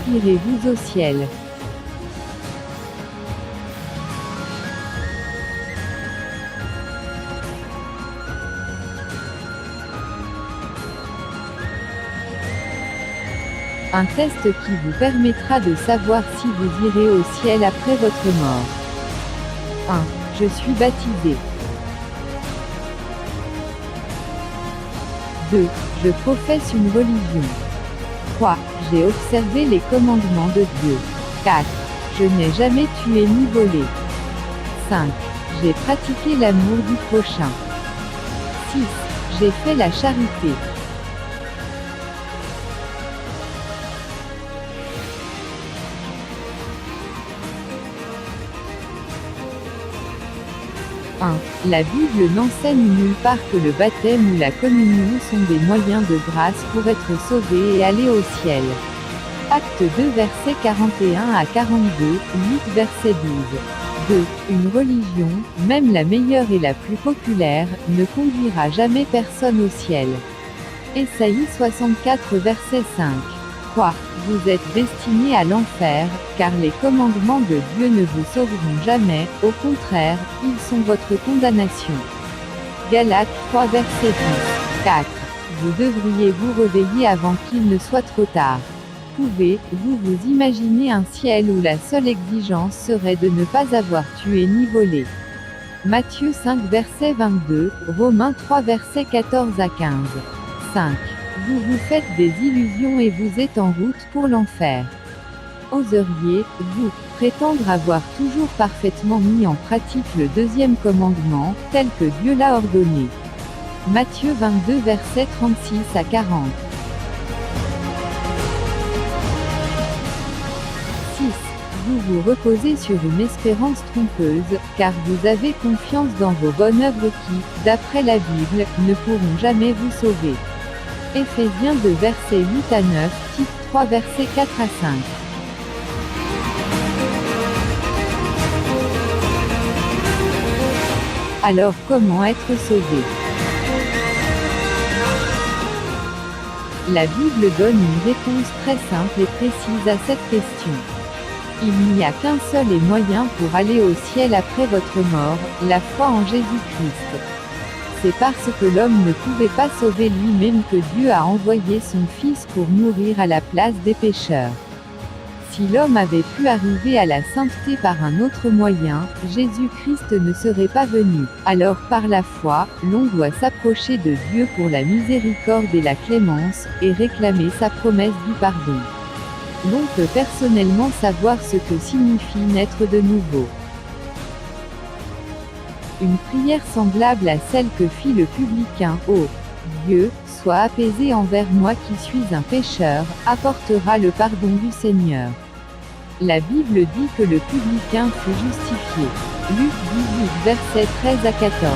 irez-vous au ciel. Un test qui vous permettra de savoir si vous irez au ciel après votre mort. 1. Je suis baptisé. 2. Je professe une religion. 3. J'ai observé les commandements de Dieu. 4. Je n'ai jamais tué ni volé. 5. J'ai pratiqué l'amour du prochain. 6. J'ai fait la charité. 1. La Bible n'enseigne nulle part que le baptême ou la communion sont des moyens de grâce pour être sauvé et aller au ciel. Acte 2 versets 41 à 42, 8 verset 12. 2. Une religion, même la meilleure et la plus populaire, ne conduira jamais personne au ciel. Ésaïe 64 verset 5. 3. Vous êtes destinés à l'enfer, car les commandements de Dieu ne vous sauveront jamais, au contraire, ils sont votre condamnation. Galates 3 verset 10. 4. Vous devriez vous réveiller avant qu'il ne soit trop tard. Pouvez-vous vous imaginer un ciel où la seule exigence serait de ne pas avoir tué ni volé? Matthieu 5 verset 22, Romains 3 verset 14 à 15. 5. Vous vous faites des illusions et vous êtes en route pour l'enfer. Oseriez-vous prétendre avoir toujours parfaitement mis en pratique le deuxième commandement, tel que Dieu l'a ordonné? Matthieu 22 versets 36 à 40. 6. Vous vous reposez sur une espérance trompeuse, car vous avez confiance dans vos bonnes œuvres qui, d'après la Bible, ne pourront jamais vous sauver. Éphésiens 2 versets 8 à 9, Tite 3 versets 4 à 5. Alors comment être sauvé? La Bible donne une réponse très simple et précise à cette question. Il n'y a qu'un seul et moyen pour aller au ciel après votre mort, la foi en Jésus-Christ. C'est parce que l'homme ne pouvait pas sauver lui-même que Dieu a envoyé son Fils pour mourir à la place des pécheurs. Si l'homme avait pu arriver à la sainteté par un autre moyen, Jésus-Christ ne serait pas venu. Alors par la foi, l'on doit s'approcher de Dieu pour la miséricorde et la clémence, et réclamer sa promesse du pardon. L'on peut personnellement savoir ce que signifie naître de nouveau. Une prière semblable à celle que fit le publicain, « Ô Dieu, sois apaisé envers moi qui suis un pécheur », apportera le pardon du Seigneur. La Bible dit que le publicain fut justifié. Luc 18 versets 13 à 14.